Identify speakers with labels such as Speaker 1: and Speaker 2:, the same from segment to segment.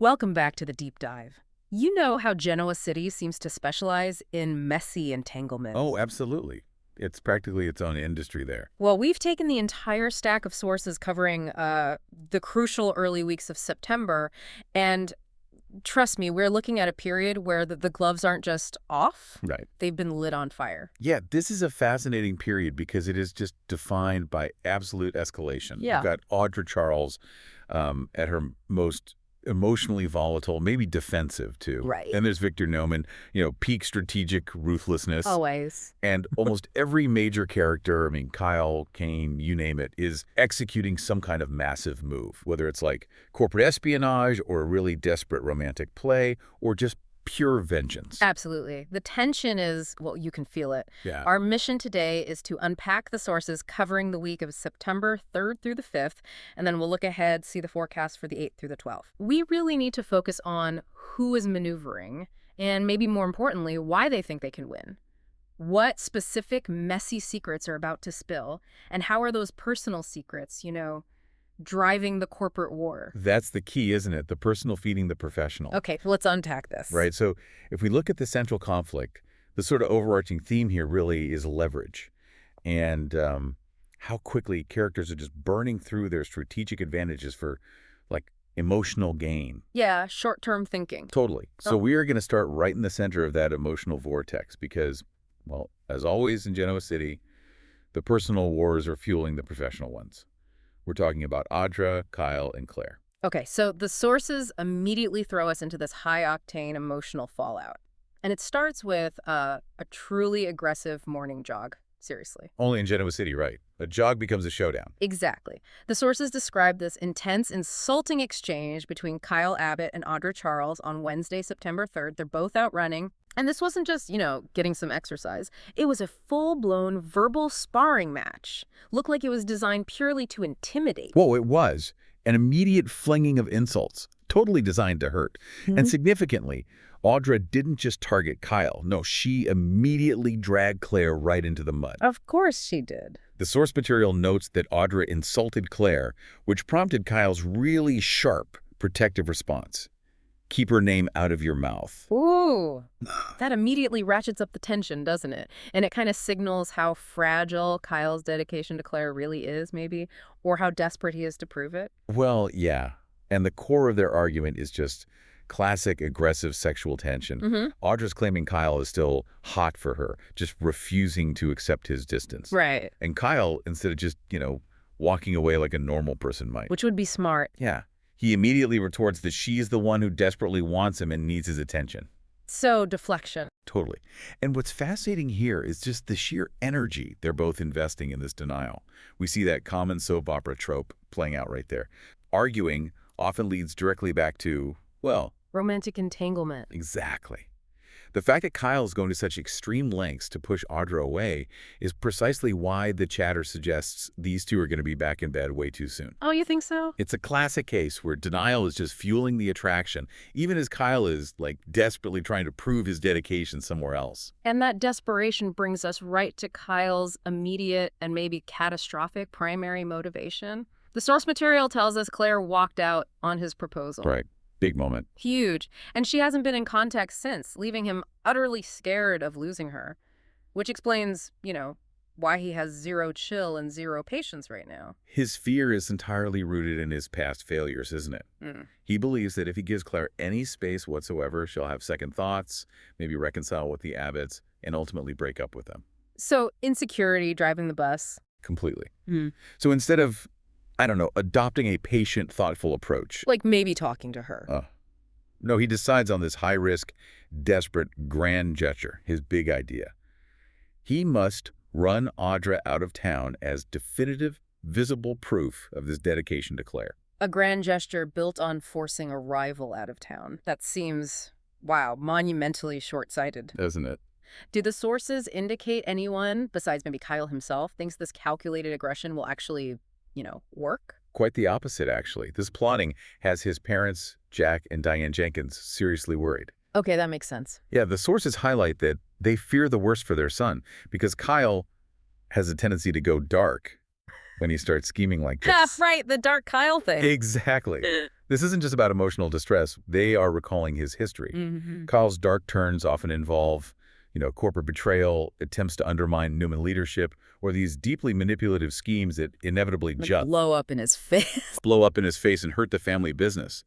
Speaker 1: Welcome back to the deep dive. You know how Genoa City seems to specialize in messy entanglement.
Speaker 2: Oh, absolutely. It's practically its own industry there.
Speaker 1: Well, we've taken the entire stack of sources covering the crucial early weeks of September, and trust me, we're looking at a period where the gloves aren't just off,
Speaker 2: Right.
Speaker 1: they've been lit on fire.
Speaker 2: Yeah, this is a fascinating period because it is just defined by absolute escalation.
Speaker 1: Yeah.
Speaker 2: You've got Audra Charles at her most emotionally volatile, maybe defensive too.
Speaker 1: Right.
Speaker 2: And there's Victor Neumann, peak strategic ruthlessness.
Speaker 1: Always.
Speaker 2: And almost every major character, Kyle, Kane, you name it, is executing some kind of massive move, whether it's like corporate espionage or a really desperate romantic play or just pure vengeance.
Speaker 1: Absolutely. The tension is, well, you can feel it.
Speaker 2: Yeah.
Speaker 1: Our mission today is to unpack the sources covering the week of September 3rd through the 5th, and then we'll look ahead, see the forecast for the 8th through the 12th. We really need to focus on who is maneuvering, and maybe more importantly, why they think they can win. What specific messy secrets are about to spill, and how are those personal secrets, driving the corporate war?
Speaker 2: That's the key, isn't it? The personal feeding the professional.
Speaker 1: Okay, let's unpack this.
Speaker 2: Right. So if we look at the central conflict, the sort of overarching theme here really is leverage and how quickly characters are just burning through their strategic advantages for like emotional gain.
Speaker 1: Yeah, short-term thinking.
Speaker 2: Totally. So we are going to start right in the center of that emotional vortex because, well, as always in Genoa City, the personal wars are fueling the professional ones. We're talking about Audra, Kyle, and Claire.
Speaker 1: Okay, so the sources immediately throw us into this high-octane emotional fallout. And it starts with a truly aggressive morning jog. Seriously.
Speaker 2: Only in Genoa City, right? A jog becomes a showdown.
Speaker 1: Exactly. The sources describe this intense, insulting exchange between Kyle Abbott and Audra Charles on Wednesday, September 3rd. They're both out running. And this wasn't just, getting some exercise. It was a full-blown verbal sparring match. Looked like it was designed purely to intimidate.
Speaker 2: Whoa, it was. An immediate flinging of insults, totally designed to hurt. And significantly, Audra didn't just target Kyle. No, she immediately dragged Claire right into the mud.
Speaker 1: Of course she did.
Speaker 2: The source material notes that Audra insulted Claire, which prompted Kyle's really sharp, protective response. Keep her name out of your mouth.
Speaker 1: Ooh, that immediately ratchets up the tension, doesn't it? And it kind of signals how fragile Kyle's dedication to Claire really is, maybe, or how desperate he is to prove it.
Speaker 2: Well, yeah. And the core of their argument is just classic aggressive sexual tension. Audra's claiming Kyle is still hot for her, just refusing to accept his distance.
Speaker 1: Right.
Speaker 2: And Kyle, instead of just, walking away like a normal person might.
Speaker 1: Which would be smart.
Speaker 2: Yeah. He immediately retorts that she is the one who desperately wants him and needs his attention.
Speaker 1: So, deflection.
Speaker 2: Totally. And what's fascinating here is just the sheer energy they're both investing in this denial. We see that common soap opera trope playing out right there. Arguing often leads directly back to, well...
Speaker 1: romantic entanglement.
Speaker 2: Exactly. The fact that Kyle is going to such extreme lengths to push Audra away is precisely why the chatter suggests these two are going to be back in bed way too soon.
Speaker 1: Oh, you think so?
Speaker 2: It's a classic case where denial is just fueling the attraction, even as Kyle is, desperately trying to prove his dedication somewhere else.
Speaker 1: And that desperation brings us right to Kyle's immediate and maybe catastrophic primary motivation. The source material tells us Claire walked out on his proposal.
Speaker 2: Right. Big moment.
Speaker 1: Huge. And she hasn't been in contact since, leaving him utterly scared of losing her, which explains, why he has zero chill and zero patience right now.
Speaker 2: His fear is entirely rooted in his past failures, isn't it? He believes that if he gives Claire any space whatsoever, she'll have second thoughts, maybe reconcile with the Abbotts, and ultimately break up with them.
Speaker 1: So insecurity driving the bus.
Speaker 2: Completely. So instead of, adopting a patient, thoughtful approach.
Speaker 1: Like maybe talking to her.
Speaker 2: No, he decides on this high-risk, desperate, grand gesture, his big idea. He must run Audra out of town as definitive, visible proof of this dedication to Claire.
Speaker 1: A grand gesture built on forcing a rival out of town. That seems, wow, monumentally short-sighted.
Speaker 2: Doesn't it?
Speaker 1: Do the sources indicate anyone, besides maybe Kyle himself, thinks this calculated aggression will actually work?
Speaker 2: Quite the opposite, actually. This plotting has his parents, Jack and Diane Jenkins, seriously worried.
Speaker 1: Okay, that makes sense.
Speaker 2: Yeah, the sources highlight that they fear the worst for their son because Kyle has a tendency to go dark when he starts scheming like this.
Speaker 1: Right, the dark Kyle thing.
Speaker 2: Exactly. This isn't just about emotional distress. They are recalling his history.
Speaker 1: Mm-hmm.
Speaker 2: Kyle's dark turns often involve, corporate betrayal, attempts to undermine Newman leadership, or these deeply manipulative schemes that inevitably
Speaker 1: Like
Speaker 2: just
Speaker 1: blow up in his face.
Speaker 2: blow up in his face and hurt the family business.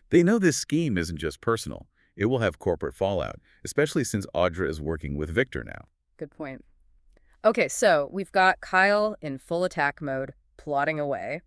Speaker 2: They know this scheme isn't just personal. It will have corporate fallout, especially since Audra is working with Victor now.
Speaker 1: Good point. Okay, so we've got Kyle in full attack mode, plotting away.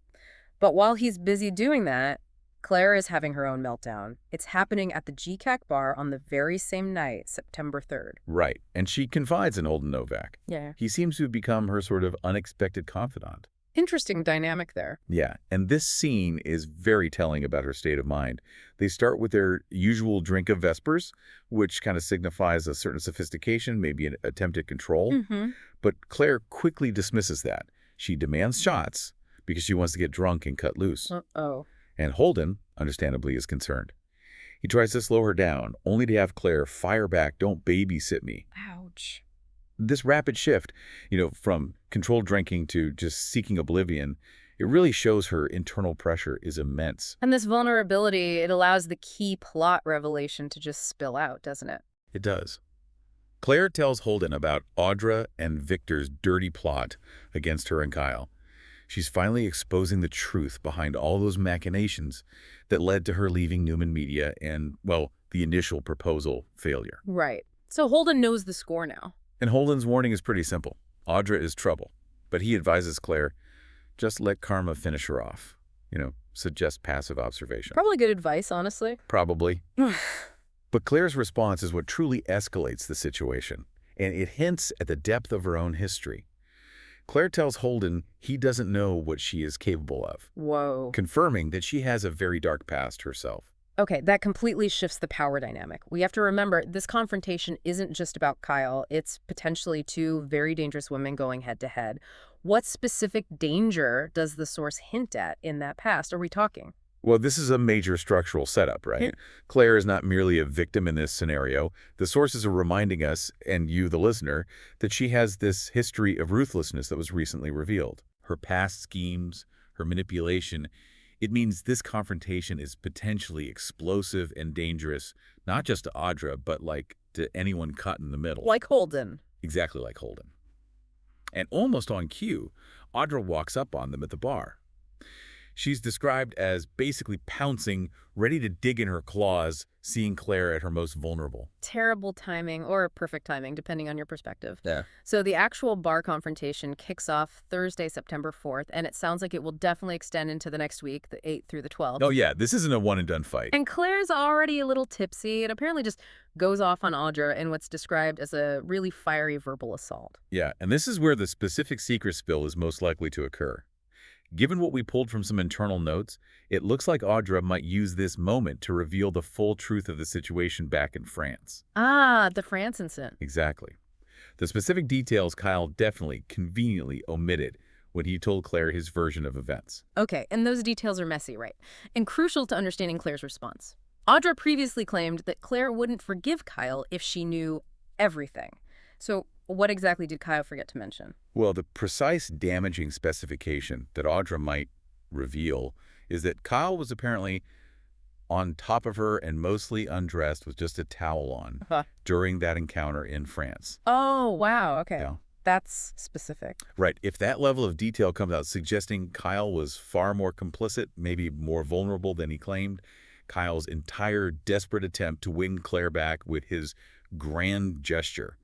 Speaker 1: But while he's busy doing that, Claire is having her own meltdown. It's happening at the GCAC bar on the very same night, September 3rd.
Speaker 2: Right, and she confides in Holden Novak.
Speaker 1: Yeah.
Speaker 2: He seems to have become her sort of unexpected confidant.
Speaker 1: Interesting dynamic there.
Speaker 2: Yeah, and this scene is very telling about her state of mind. They start with their usual drink of Vespers, which kind of signifies a certain sophistication, maybe an attempt at control.
Speaker 1: Mm-hmm.
Speaker 2: But Claire quickly dismisses that. She demands shots because she wants to get drunk and cut loose.
Speaker 1: Uh-oh.
Speaker 2: And Holden, understandably, is concerned. He tries to slow her down, only to have Claire fire back, "Don't babysit me."
Speaker 1: Ouch.
Speaker 2: This rapid shift, from controlled drinking to just seeking oblivion, it really shows her internal pressure is immense.
Speaker 1: And this vulnerability, it allows the key plot revelation to just spill out, doesn't it?
Speaker 2: It does. Claire tells Holden about Audra and Victor's dirty plot against her and Kyle. She's finally exposing the truth behind all those machinations that led to her leaving Newman Media and, well, the initial proposal failure.
Speaker 1: Right. So Holden knows the score now.
Speaker 2: And Holden's warning is pretty simple. Audra is trouble. But he advises Claire, just let karma finish her off. Suggest passive observation.
Speaker 1: Probably good advice, honestly.
Speaker 2: Probably. But Claire's response is what truly escalates the situation. And it hints at the depth of her own history. Claire tells Holden he doesn't know what she is capable of,
Speaker 1: Whoa.
Speaker 2: confirming that she has a very dark past herself.
Speaker 1: Okay, that completely shifts the power dynamic. We have to remember this confrontation isn't just about Kyle. It's potentially two very dangerous women going head-to-head. What specific danger does the source hint at in that past? Are we talking?
Speaker 2: Well, this is a major structural setup, right? Claire is not merely a victim in this scenario. The sources are reminding us, and you, the listener, that she has this history of ruthlessness that was recently revealed. Her past schemes, her manipulation. It means this confrontation is potentially explosive and dangerous, not just to Audra, but to anyone caught in the middle.
Speaker 1: Like Holden.
Speaker 2: Exactly like Holden. And almost on cue, Audra walks up on them at the bar. She's described as basically pouncing, ready to dig in her claws, seeing Claire at her most vulnerable.
Speaker 1: Terrible timing, or perfect timing, depending on your perspective.
Speaker 2: Yeah.
Speaker 1: So the actual bar confrontation kicks off Thursday, September 4th, and it sounds like it will definitely extend into the next week, the 8th through the 12th.
Speaker 2: Oh yeah, this isn't a one-and-done fight.
Speaker 1: And Claire's already a little tipsy and apparently just goes off on Audra in what's described as a really fiery verbal assault.
Speaker 2: Yeah, and this is where the specific secret spill is most likely to occur. Given what we pulled from some internal notes, it looks like Audra might use this moment to reveal the full truth of the situation back in France.
Speaker 1: Ah, the France incident.
Speaker 2: Exactly. The specific details Kyle definitely, conveniently omitted when he told Claire his version of events.
Speaker 1: Okay, and those details are messy, right? And crucial to understanding Claire's response. Audra previously claimed that Claire wouldn't forgive Kyle if she knew everything. So what exactly did Kyle forget to mention?
Speaker 2: Well, the precise damaging specification that Audra might reveal is that Kyle was apparently on top of her and mostly undressed with just a towel on during that encounter in France.
Speaker 1: Oh, wow. Okay.
Speaker 2: Yeah.
Speaker 1: That's specific.
Speaker 2: Right. If that level of detail comes out suggesting Kyle was far more complicit, maybe more vulnerable than he claimed, Kyle's entire desperate attempt to win Claire back with his grand gesture,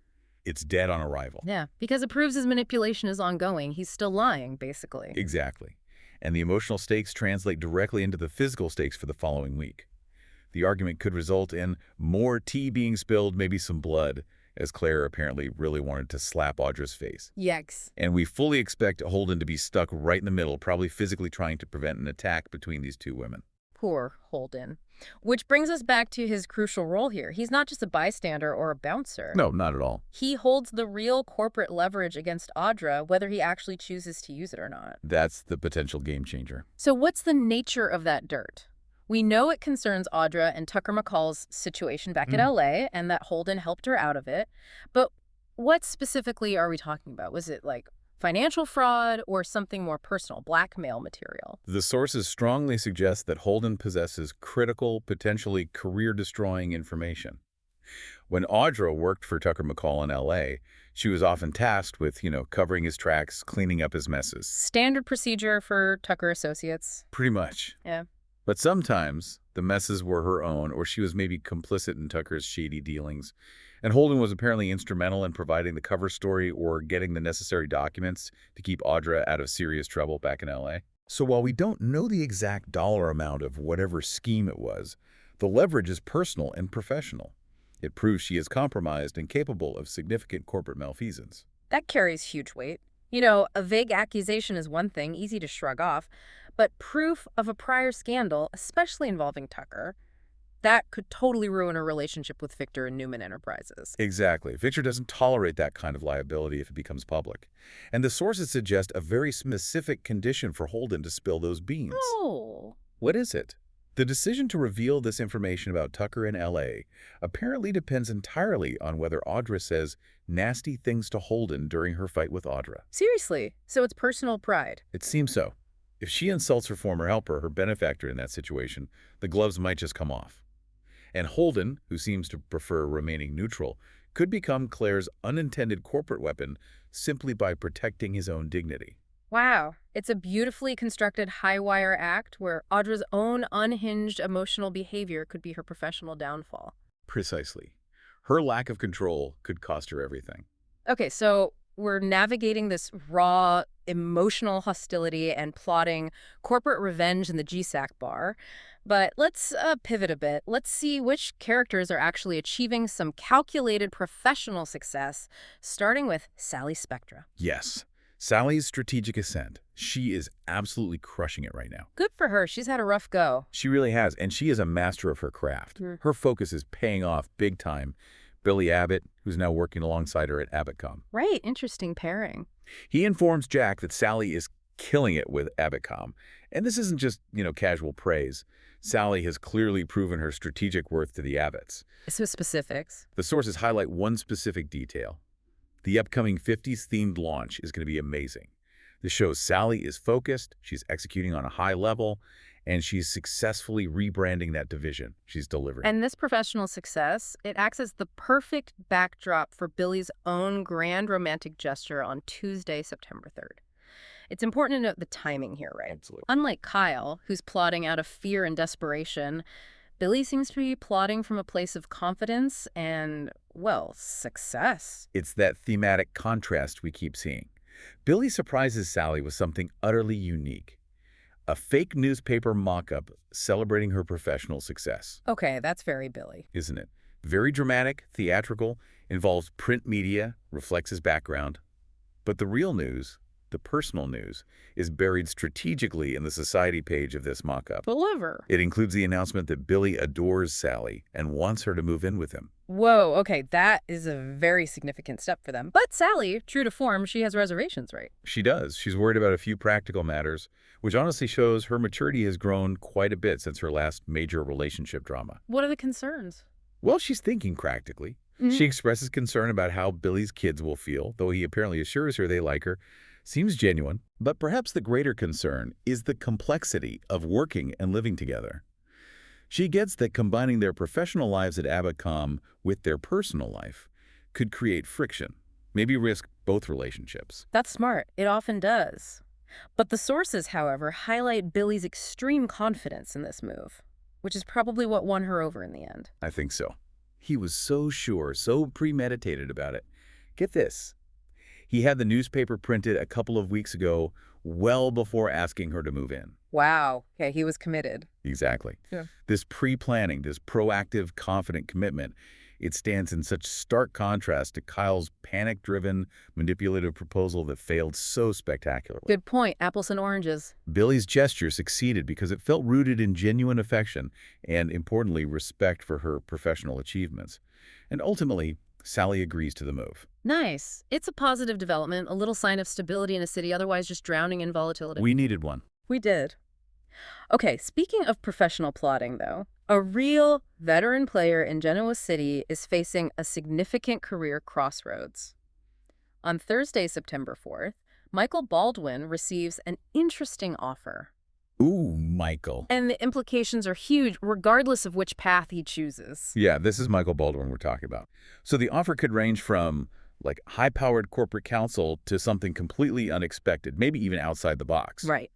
Speaker 2: it's dead on arrival.
Speaker 1: Yeah, because it proves his manipulation is ongoing. He's still lying, basically.
Speaker 2: Exactly. And the emotional stakes translate directly into the physical stakes for the following week. The argument could result in more tea being spilled, maybe some blood, as Claire apparently really wanted to slap Audra's face.
Speaker 1: Yikes.
Speaker 2: And we fully expect Holden to be stuck right in the middle, probably physically trying to prevent an attack between these two women.
Speaker 1: Poor Holden. Which brings us back to his crucial role here. He's not just a bystander or a bouncer.
Speaker 2: No, not at all.
Speaker 1: He holds the real corporate leverage against Audra, whether he actually chooses to use it or not.
Speaker 2: That's the potential game changer.
Speaker 1: So what's the nature of that dirt? We know it concerns Audra and Tucker McCall's situation back in LA and that Holden helped her out of it. But what specifically are we talking about? Was it like Financial fraud or something more personal, blackmail material?
Speaker 2: The sources strongly suggest that Holden possesses critical, potentially career-destroying information. When Audra worked for Tucker McCall in L.A., she was often tasked with, covering his tracks, cleaning up his messes.
Speaker 1: Standard procedure for Tucker Associates.
Speaker 2: Pretty much.
Speaker 1: Yeah.
Speaker 2: But sometimes the messes were her own, or she was maybe complicit in Tucker's shady dealings. And Holden was apparently instrumental in providing the cover story or getting the necessary documents to keep Audra out of serious trouble back in L.A. So while we don't know the exact dollar amount of whatever scheme it was, the leverage is personal and professional. It proves she is compromised and capable of significant corporate malfeasance.
Speaker 1: That carries huge weight. A vague accusation is one thing, easy to shrug off, but proof of a prior scandal, especially involving Tucker, that could totally ruin a relationship with Victor and Newman Enterprises.
Speaker 2: Exactly. Victor doesn't tolerate that kind of liability if it becomes public. And the sources suggest a very specific condition for Holden to spill those beans.
Speaker 1: Oh.
Speaker 2: What is it? The decision to reveal this information about Tucker in L.A. apparently depends entirely on whether Audra says nasty things to Holden during her fight with Audra.
Speaker 1: Seriously? So it's personal pride?
Speaker 2: It seems so. If she insults her former helper, her benefactor in that situation, the gloves might just come off. And Holden, who seems to prefer remaining neutral, could become Claire's unintended corporate weapon simply by protecting his own dignity.
Speaker 1: Wow. It's a beautifully constructed high-wire act where Audra's own unhinged emotional behavior could be her professional downfall.
Speaker 2: Precisely. Her lack of control could cost her everything.
Speaker 1: Okay, so we're navigating this raw emotional hostility and plotting corporate revenge in the GSAC bar. But let's pivot a bit. Let's see which characters are actually achieving some calculated professional success, starting with Sally Spectra.
Speaker 2: Yes. Sally's strategic ascent. She is absolutely crushing it right now.
Speaker 1: Good for her. She's had a rough go.
Speaker 2: She really has, and she is a master of her craft. Her focus is paying off big time. Billy Abbott, who's now working alongside her at Abbott.com.
Speaker 1: Right. Interesting pairing.
Speaker 2: He informs Jack that Sally is killing it with Abbott.com. And this isn't just, casual praise. Sally has clearly proven her strategic worth to the Abbotts.
Speaker 1: So specifics.
Speaker 2: The sources highlight one specific detail. The upcoming 50s-themed launch is going to be amazing. This shows Sally is focused, she's executing on a high level, and she's successfully rebranding that division. She's delivering.
Speaker 1: And this professional success, it acts as the perfect backdrop for Billy's own grand romantic gesture on Tuesday, September 3rd. It's important to note the timing here, right?
Speaker 2: Absolutely.
Speaker 1: Unlike Kyle, who's plotting out of fear and desperation, Billy seems to be plotting from a place of confidence and, well, success.
Speaker 2: It's that thematic contrast we keep seeing. Billy surprises Sally with something utterly unique. A fake newspaper mock-up celebrating her professional success.
Speaker 1: Okay, that's very Billy.
Speaker 2: Isn't it? Very dramatic, theatrical, involves print media, reflects his background. But the real news, the personal news, is buried strategically in the society page of this mock-up.
Speaker 1: Clever.
Speaker 2: It includes the announcement that Billy adores Sally and wants her to move in with him.
Speaker 1: Whoa, okay, that is a very significant step for them. But Sally, true to form, she has reservations, right?
Speaker 2: She does. She's worried about a few practical matters, which honestly shows her maturity has grown quite a bit since her last major relationship drama.
Speaker 1: What are the concerns?
Speaker 2: Well, she's thinking practically. She expresses concern about how Billy's kids will feel, though he apparently assures her they like her. Seems genuine. But perhaps the greater concern is the complexity of working and living together. She gets that combining their professional lives at Abbott.com with their personal life could create friction, maybe risk both relationships.
Speaker 1: That's smart. It often does. But the sources, however, highlight Billy's extreme confidence in this move, which is probably what won her over in the end.
Speaker 2: I think so. He was so sure, so premeditated about it. Get this. He had the newspaper printed a couple of weeks ago, well before asking her to move in.
Speaker 1: Wow. Okay, he was committed.
Speaker 2: Exactly.
Speaker 1: Yeah.
Speaker 2: This pre-planning, this proactive, confident commitment, it stands in such stark contrast to Kyle's panic-driven, manipulative proposal that failed so spectacularly.
Speaker 1: Good point. Apples and oranges.
Speaker 2: Billy's gesture succeeded because it felt rooted in genuine affection and, importantly, respect for her professional achievements. And ultimately, Sally agrees to the move.
Speaker 1: Nice. It's a positive development, a little sign of stability in a city otherwise just drowning in volatility.
Speaker 2: We needed one.
Speaker 1: We did. Okay, speaking of professional plotting, though, a real veteran player in Genoa City is facing a significant career crossroads. On Thursday, September 4th, Michael Baldwin receives an interesting offer.
Speaker 2: Ooh, Michael.
Speaker 1: And the implications are huge, regardless of which path he chooses.
Speaker 2: Yeah, this is Michael Baldwin we're talking about. So the offer could range from, like, high-powered corporate counsel to something completely unexpected, maybe even outside the box.
Speaker 1: Right.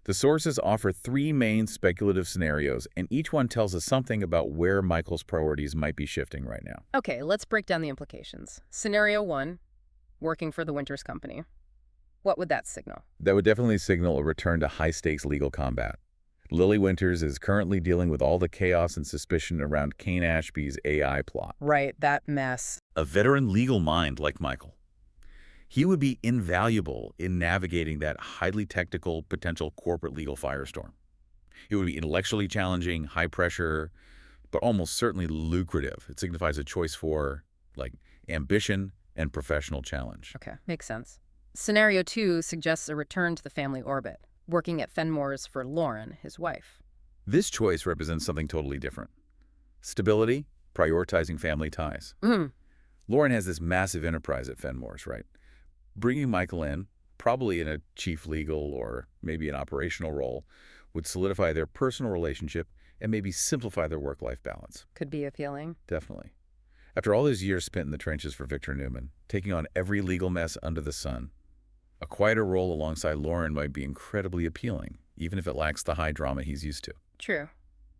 Speaker 2: The sources offer 3 main speculative scenarios, and each one tells us something about where Michael's priorities might be shifting right now.
Speaker 1: Okay, let's break down the implications. Scenario 1, working for the Winters Company. What would that signal?
Speaker 2: That would definitely signal a return to high-stakes legal combat. Lily Winters is currently dealing with all the chaos and suspicion around Kane Ashby's AI plot.
Speaker 1: Right, that mess.
Speaker 2: A veteran legal mind like Michael. He would be invaluable in navigating that highly technical, potential corporate legal firestorm. It would be intellectually challenging, high pressure, but almost certainly lucrative. It signifies a choice for, like, ambition and professional challenge.
Speaker 1: Okay, makes sense. Scenario 2 suggests a return to the family orbit, working at Fenmore's for Lauren, his wife.
Speaker 2: This choice represents something totally different. Stability, prioritizing family ties. Lauren has this massive enterprise at Fenmore's, right? Bringing Michael in, probably in a chief legal or maybe an operational role, would solidify their personal relationship and maybe simplify their work-life balance.
Speaker 1: Could be appealing.
Speaker 2: Definitely. After all those years spent in the trenches for Victor Newman, taking on every legal mess under the sun, a quieter role alongside Lauren might be incredibly appealing, even if it lacks the high drama he's used to.
Speaker 1: True.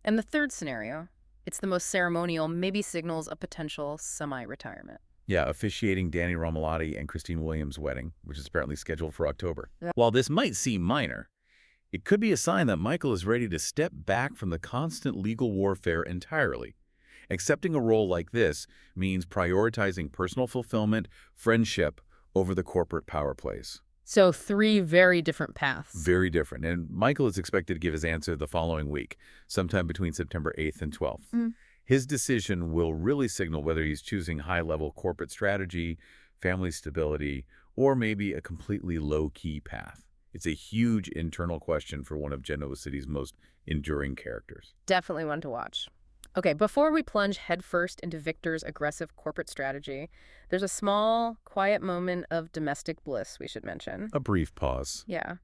Speaker 1: And the third scenario, it's the most ceremonial, maybe signals a potential semi-retirement.
Speaker 2: Yeah, officiating Danny Romalotti and Christine Williams' wedding, which is apparently scheduled for October. While this might seem minor, it could be a sign that Michael is ready to step back from the constant legal warfare entirely. Accepting a role like this means prioritizing personal fulfillment, friendship, over the corporate power plays.
Speaker 1: So 3 very different paths.
Speaker 2: Very different. And Michael is expected to give his answer the following week, sometime between September 8th and 12th. His decision will really signal whether he's choosing high-level corporate strategy, family stability, or maybe a completely low-key path. It's a huge internal question for one of Genoa City's most enduring characters.
Speaker 1: Definitely one to watch. Okay, before we plunge headfirst into Victor's aggressive corporate strategy, there's a small, quiet moment of domestic bliss we should mention.
Speaker 2: A brief pause.
Speaker 1: Yeah.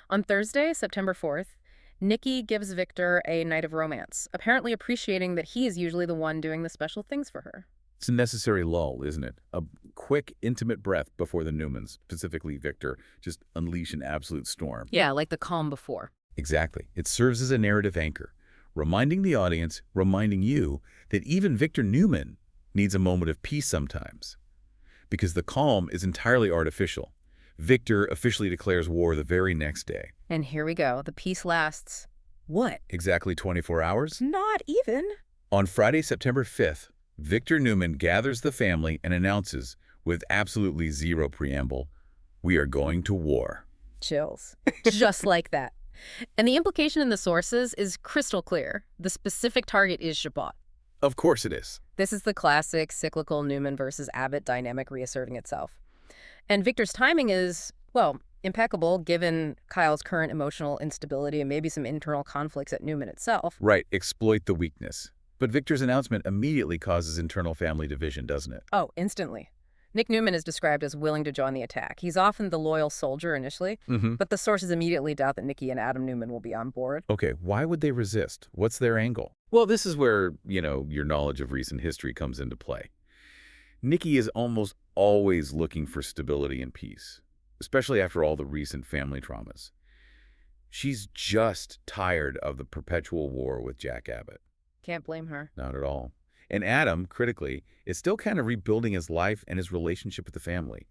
Speaker 1: On Thursday, September 4th, Nikki gives Victor a night of romance, apparently appreciating that he is usually the one doing the special things for her.
Speaker 2: It's a necessary lull, isn't it? A quick, intimate breath before the Newmans, specifically Victor, just unleash an absolute storm.
Speaker 1: Yeah, like the calm before.
Speaker 2: Exactly. It serves as a narrative anchor, reminding the audience, reminding you, that even Victor Newman needs a moment of peace sometimes. Because the calm is entirely artificial. Victor officially declares war the very next day.
Speaker 1: And here we go. The peace lasts, what?
Speaker 2: Exactly 24 hours?
Speaker 1: Not even.
Speaker 2: On Friday, September 5th, Victor Newman gathers the family and announces, with absolutely zero preamble, "We are going to war."
Speaker 1: Chills. Just like that. And the implication in the sources is crystal clear. The specific target is Shabbat.
Speaker 2: Of course it is.
Speaker 1: This is the classic cyclical Newman versus Abbott dynamic reasserting itself. And Victor's timing is, well, impeccable given Kyle's current emotional instability and maybe some internal conflicts at Newman itself.
Speaker 2: Right, exploit the weakness. But Victor's announcement immediately causes internal family division, doesn't it?
Speaker 1: Oh, instantly. Nick Newman is described as willing to join the attack. He's often the loyal soldier initially, but the sources immediately doubt that Nikki and Adam Newman will be on board.
Speaker 2: Okay, why would they resist? What's their angle? Well, this is where, your knowledge of recent history comes into play. Nikki is almost always looking for stability and peace, especially after all the recent family traumas. She's just tired of the perpetual war with Jack Abbott.
Speaker 1: Can't blame her.
Speaker 2: Not at all. And Adam, critically, is still kind of rebuilding his life and his relationship with the family.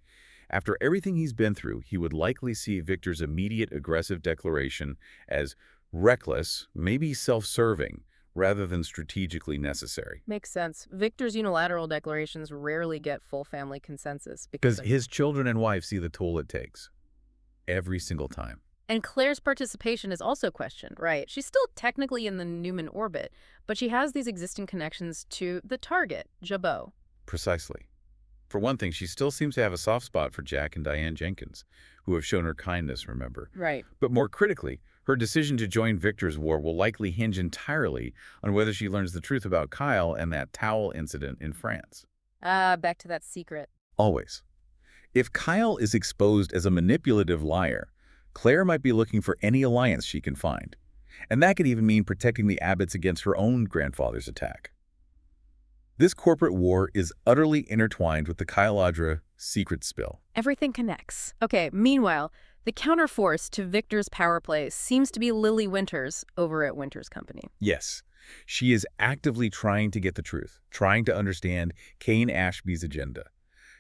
Speaker 2: After everything he's been through, he would likely see Victor's immediate aggressive declaration as reckless, maybe self-serving, rather than strategically necessary.
Speaker 1: Makes sense. Victor's unilateral declarations rarely get full family consensus.
Speaker 2: Because his children and wife see the toll it takes. Every single time.
Speaker 1: And Claire's participation is also questioned, right? She's still technically in the Newman orbit, but she has these existing connections to the target, Jabot.
Speaker 2: Precisely. For one thing, she still seems to have a soft spot for Jack and Diane Jenkins, who have shown her kindness, remember?
Speaker 1: Right.
Speaker 2: But more critically, her decision to join Victor's war will likely hinge entirely on whether she learns the truth about Kyle and that towel incident in France.
Speaker 1: Back to that secret.
Speaker 2: Always. If Kyle is exposed as a manipulative liar, Claire might be looking for any alliance she can find. And that could even mean protecting the Abbotts against her own grandfather's attack. This corporate war is utterly intertwined with the Kyle-Audra secret spill.
Speaker 1: Everything connects. Okay, meanwhile, the counterforce to Victor's power play seems to be Lily Winters over at Winters Company.
Speaker 2: Yes, she is actively trying to get the truth, trying to understand Kane Ashby's agenda.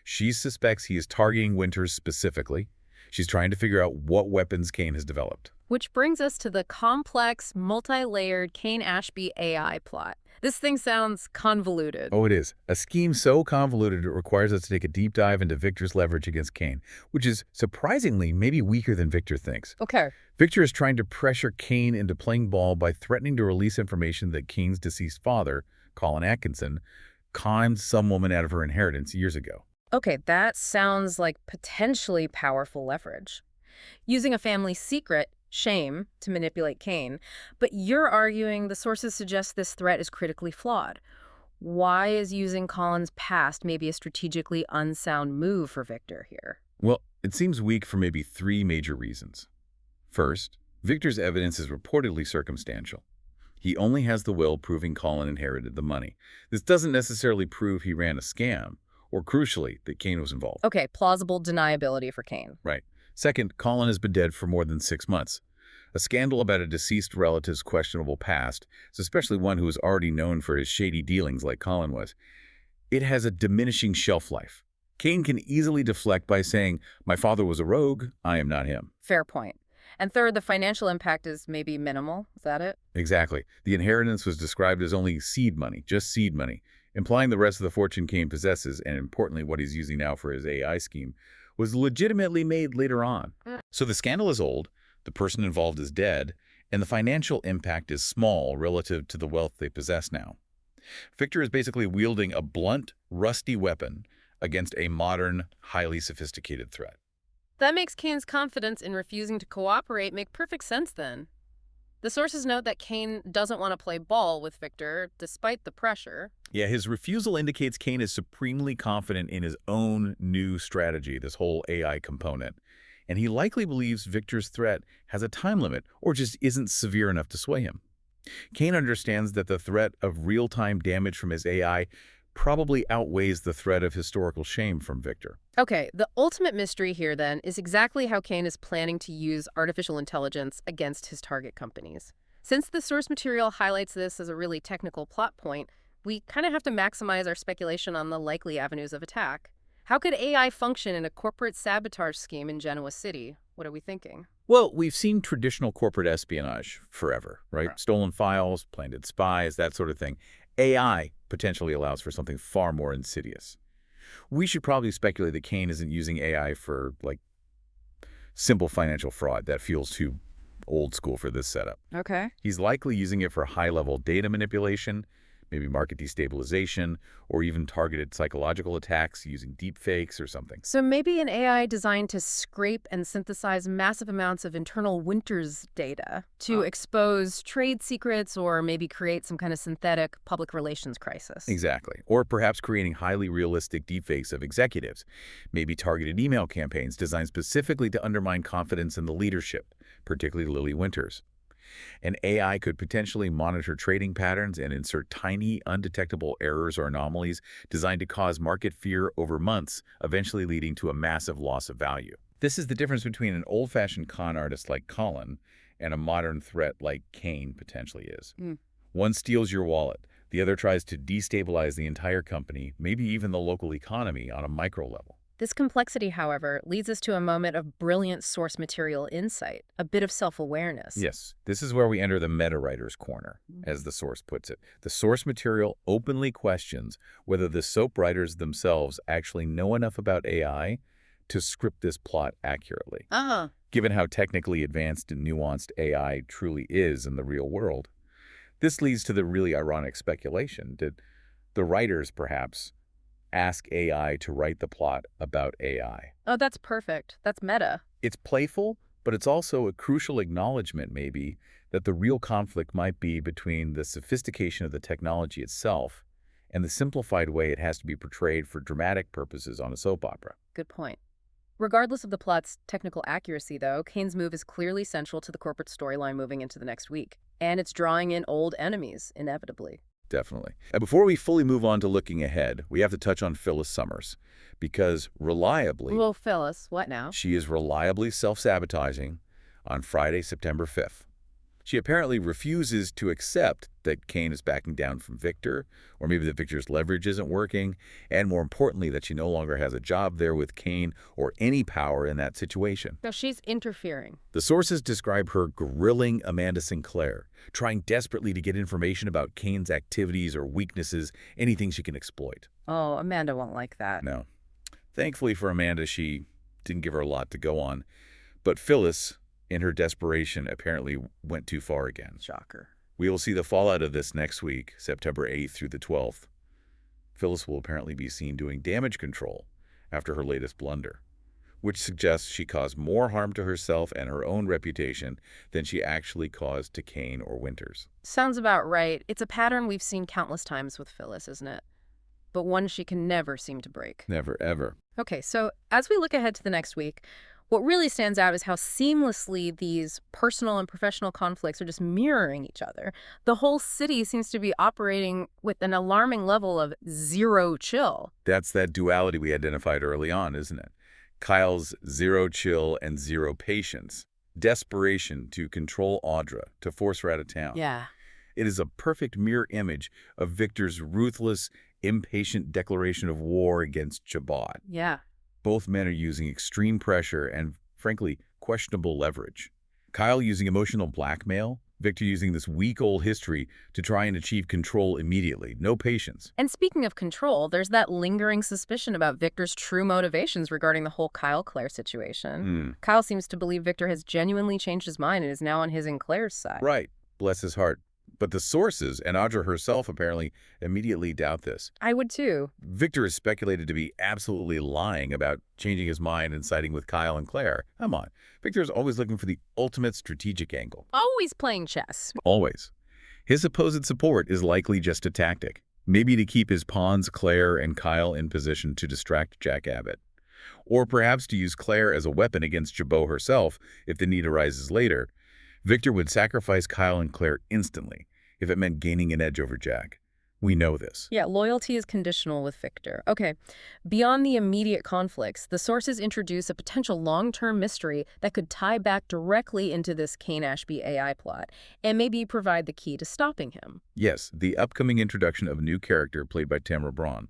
Speaker 2: She suspects he is targeting Winters specifically. She's trying to figure out what weapons Kane has developed.
Speaker 1: Which brings us to the complex, multi-layered Kane Ashby AI plot. This thing sounds convoluted.
Speaker 2: Oh, it is. A scheme so convoluted it requires us to take a deep dive into Victor's leverage against Kane, which is surprisingly maybe weaker than Victor thinks.
Speaker 1: Okay.
Speaker 2: Victor is trying to pressure Kane into playing ball by threatening to release information that Kane's deceased father, Colin Atkinson, conned some woman out of her inheritance years ago.
Speaker 1: Okay, that sounds like potentially powerful leverage. Using a family secret, shame, to manipulate Kane, but you're arguing the sources suggest this threat is critically flawed. Why is using Colin's past maybe a strategically unsound move for Victor here?
Speaker 2: Well, it seems weak for maybe 3 major reasons. First, Victor's evidence is reportedly circumstantial. He only has the will proving Colin inherited the money. This doesn't necessarily prove he ran a scam, or crucially, that Kane was involved.
Speaker 1: Okay, plausible deniability for Kane.
Speaker 2: Right. Second, Colin has been dead for more than 6 months. A scandal about a deceased relative's questionable past, especially one who is already known for his shady dealings like Colin was, it has a diminishing shelf life. Kane can easily deflect by saying, "My father was a rogue, I am not him."
Speaker 1: Fair point. And third, the financial impact is maybe minimal. Is that it?
Speaker 2: Exactly. The inheritance was described as only seed money, just seed money, implying the rest of the fortune Kane possesses, and importantly what he's using now for his AI scheme, was legitimately made later on. So the scandal is old, the person involved is dead, and the financial impact is small relative to the wealth they possess now. Victor is basically wielding a blunt, rusty weapon against a modern, highly sophisticated threat.
Speaker 1: That makes Kane's confidence in refusing to cooperate make perfect sense then. The sources note that Kane doesn't want to play ball with Victor, despite the pressure.
Speaker 2: Yeah, his refusal indicates Kane is supremely confident in his own new strategy, this whole AI component. And he likely believes Victor's threat has a time limit or just isn't severe enough to sway him. Kane understands that the threat of real-time damage from his AI probably outweighs the threat of historical shame from Victor.
Speaker 1: Okay, the ultimate mystery here then is exactly how Kane is planning to use artificial intelligence against his target companies. Since the source material highlights this as a really technical plot point, we kind of have to maximize our speculation on the likely avenues of attack. How could AI function in a corporate sabotage scheme in Genoa City? What are we thinking?
Speaker 2: Well, we've seen traditional corporate espionage forever, right? Stolen files, planted spies, that sort of thing. AI potentially allows for something far more insidious. We should probably speculate that Kane isn't using AI for, like, simple financial fraud. That feels too old school for this setup.
Speaker 1: Okay.
Speaker 2: He's likely using it for high-level data manipulation, maybe market destabilization, or even targeted psychological attacks using deepfakes or something.
Speaker 1: So maybe an AI designed to scrape and synthesize massive amounts of internal Winters data to expose trade secrets or maybe create some kind of synthetic public relations crisis.
Speaker 2: Exactly. Or perhaps creating highly realistic deepfakes of executives, maybe targeted email campaigns designed specifically to undermine confidence in the leadership, particularly Lily Winters. An AI could potentially monitor trading patterns and insert tiny, undetectable errors or anomalies designed to cause market fear over months, eventually leading to a massive loss of value. This is the difference between an old-fashioned con artist like Colin and a modern threat like Kane potentially is. One steals your wallet. The other tries to destabilize the entire company, maybe even the local economy on a micro level.
Speaker 1: This complexity, however, leads us to a moment of brilliant source material insight, a bit of self-awareness.
Speaker 2: Yes, this is where we enter the meta-writer's corner, as the source puts it. The source material openly questions whether the soap writers themselves actually know enough about AI to script this plot accurately. Given how technically advanced and nuanced AI truly is in the real world. This leads to the really ironic speculation. Did the writers, perhaps, ask AI to write the plot about AI?
Speaker 1: Oh, that's perfect. That's meta.
Speaker 2: It's playful, but it's also a crucial acknowledgement, maybe, that the real conflict might be between the sophistication of the technology itself and the simplified way it has to be portrayed for dramatic purposes on a soap opera.
Speaker 1: Good point. Regardless of the plot's technical accuracy, though, Kane's move is clearly central to the corporate storyline moving into the next week. And it's drawing in old enemies, inevitably.
Speaker 2: Definitely. And before we fully move on to looking ahead, we have to touch on Phyllis Summers, because
Speaker 1: Well, Phyllis, what now?
Speaker 2: she is reliably self-sabotaging on Friday, September 5th. She apparently refuses to accept that Kane is backing down from Victor, or maybe that Victor's leverage isn't working, and more importantly, that she no longer has a job there with Kane or any power in that situation.
Speaker 1: No, she's interfering.
Speaker 2: The sources describe her grilling Amanda Sinclair, trying desperately to get information about Kane's activities or weaknesses, anything she can exploit.
Speaker 1: Oh, Amanda won't like that.
Speaker 2: No. Thankfully for Amanda, she didn't give her a lot to go on. But Phyllis, in her desperation, apparently went too far again.
Speaker 1: Shocker.
Speaker 2: We will see the fallout of this next week, September 8th through the 12th. Phyllis will apparently be seen doing damage control after her latest blunder, which suggests she caused more harm to herself and her own reputation than she actually caused to Kane or Winters.
Speaker 1: Sounds about right. It's a pattern we've seen countless times with Phyllis, isn't it? But one she can never seem to break.
Speaker 2: Never, ever.
Speaker 1: Okay, so as we look ahead to the next week, what really stands out is how seamlessly these personal and professional conflicts are just mirroring each other. The whole city seems to be operating with an alarming level of zero chill.
Speaker 2: That's that duality we identified early on, isn't it? Kyle's zero chill and zero patience. Desperation to control Audra, to force her out of town.
Speaker 1: Yeah.
Speaker 2: It is a perfect mirror image of Victor's ruthless, impatient declaration of war against Jabot.
Speaker 1: Yeah.
Speaker 2: Both men are using extreme pressure and, frankly, questionable leverage. Kyle using emotional blackmail, Victor using this weak old history to try and achieve control immediately. No patience.
Speaker 1: And speaking of control, there's that lingering suspicion about Victor's true motivations regarding the whole Kyle-Claire situation. Kyle seems to believe Victor has genuinely changed his mind and is now on his and Claire's side.
Speaker 2: Right. Bless his heart. But the sources, and Audra herself apparently, immediately doubt this.
Speaker 1: I would too.
Speaker 2: Victor is speculated to be absolutely lying about changing his mind and siding with Kyle and Claire. Come on. Victor is always looking for the ultimate strategic angle.
Speaker 1: Always playing chess.
Speaker 2: Always. His supposed support is likely just a tactic. Maybe to keep his pawns, Claire and Kyle, in position to distract Jack Abbott. Or perhaps to use Claire as a weapon against Jabot herself if the need arises later. Victor would sacrifice Kyle and Claire instantly if it meant gaining an edge over Jack. We know this.
Speaker 1: Yeah, loyalty is conditional with Victor. Okay, beyond the immediate conflicts, the sources introduce a potential long-term mystery that could tie back directly into this Kane-Ashby AI plot, and maybe provide the key to stopping him.
Speaker 2: Yes, the upcoming introduction of a new character played by Tamara Braun.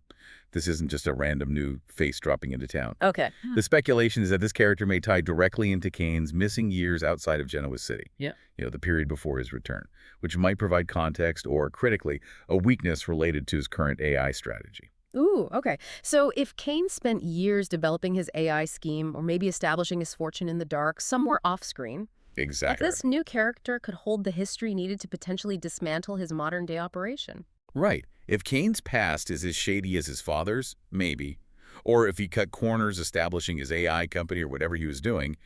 Speaker 2: This isn't just a random new face dropping into town.
Speaker 1: Okay.
Speaker 2: The speculation is that this character may tie directly into Kane's missing years outside of Genoa City.
Speaker 1: Yeah.
Speaker 2: The period before his return, which might provide context or, critically, a weakness related to his current AI strategy.
Speaker 1: Ooh, okay. So if Kane spent years developing his AI scheme or maybe establishing his fortune in the dark somewhere off-screen,
Speaker 2: Exactly.
Speaker 1: this new character could hold the history needed to potentially dismantle his modern-day operation.
Speaker 2: Right. If Kane's past is as shady as his father's, maybe. Or if he cut corners establishing his AI company or whatever he was doing,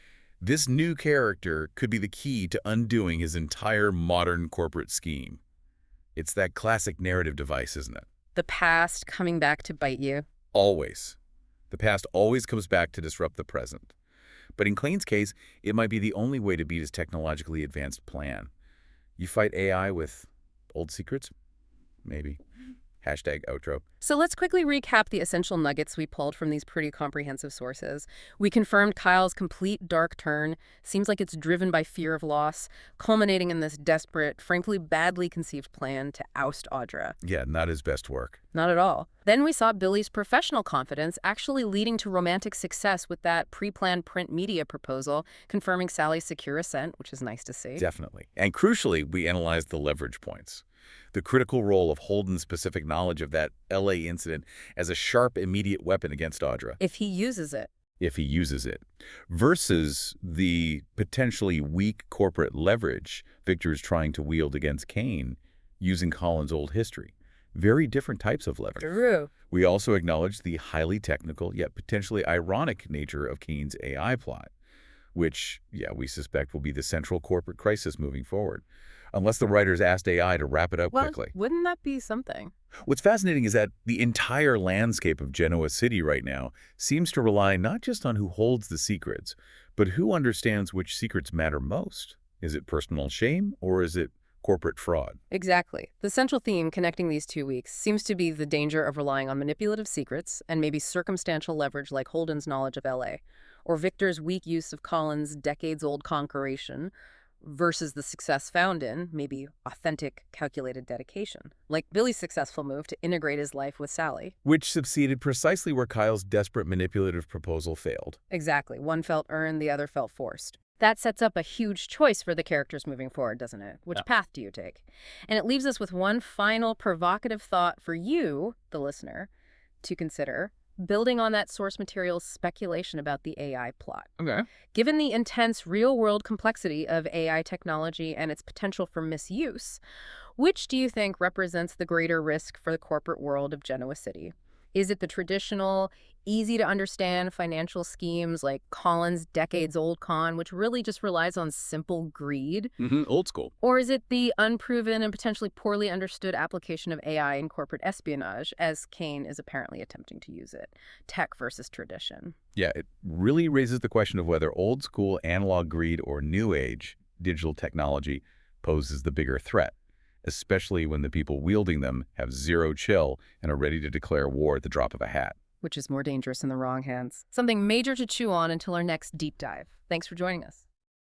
Speaker 2: this new character could be the key to undoing his entire modern corporate scheme. It's that classic narrative device, isn't it?
Speaker 1: The past coming back to bite you.
Speaker 2: Always. The past always comes back to disrupt the present. But in Kane's case, it might be the only way to beat his technologically advanced plan. You fight AI with old secrets? Maybe. #outro.
Speaker 1: So let's quickly recap the essential nuggets we pulled from these pretty comprehensive sources. We confirmed Kyle's complete dark turn. Seems like it's driven by fear of loss, culminating in this desperate, frankly badly conceived plan to oust Audra.
Speaker 2: Yeah, not his best work.
Speaker 1: Not at all. Then we saw Billy's professional confidence actually leading to romantic success with that pre-planned print media proposal, confirming Sally's secure ascent, which is nice to see.
Speaker 2: Definitely. And crucially, we analyzed the leverage points. The critical role of Holden's specific knowledge of that LA incident as a sharp, immediate weapon against Audra.
Speaker 1: If he uses it.
Speaker 2: If he uses it. Versus the potentially weak corporate leverage Victor is trying to wield against Kane using Colin's old history. Very different types of leverage.
Speaker 1: True.
Speaker 2: We also acknowledged the highly technical yet potentially ironic nature of Kane's AI plot, which, we suspect will be the central corporate crisis moving forward. unless the writers asked AI to wrap it up
Speaker 1: Well,
Speaker 2: quickly.
Speaker 1: wouldn't that be something?
Speaker 2: What's fascinating is that the entire landscape of Genoa City right now seems to rely not just on who holds the secrets, but who understands which secrets matter most. Is it personal shame or is it corporate fraud?
Speaker 1: Exactly. The central theme connecting these 2 weeks seems to be the danger of relying on manipulative secrets and maybe circumstantial leverage like Holden's knowledge of LA, or Victor's weak use of Colin's decades-old conqueration, versus the success found in, maybe, authentic, calculated dedication, like Billy's successful move to integrate his life with Sally.
Speaker 2: Which succeeded precisely where Kyle's desperate manipulative proposal failed.
Speaker 1: Exactly. One felt earned, the other felt forced. That sets up a huge choice for the characters moving forward, doesn't it? Which
Speaker 2: Yeah.
Speaker 1: path do you take? And it leaves us with one final provocative thought for you, the listener, to consider, building on that source material's speculation about the AI plot.
Speaker 2: Okay.
Speaker 1: Given the intense real-world complexity of AI technology and its potential for misuse, which do you think represents the greater risk for the corporate world of Genoa City? Is it the traditional, easy-to-understand financial schemes like Colin's decades-old con, which really just relies on simple greed?
Speaker 2: Old school.
Speaker 1: Or is it the unproven and potentially poorly understood application of AI in corporate espionage, as Kane is apparently attempting to use it? Tech versus tradition.
Speaker 2: Yeah, it really raises the question of whether old school analog greed or new age digital technology poses the bigger threat, especially when the people wielding them have zero chill and are ready to declare war at the drop of a hat.
Speaker 1: Which is more dangerous in the wrong hands. Something major to chew on until our next deep dive. Thanks for joining us.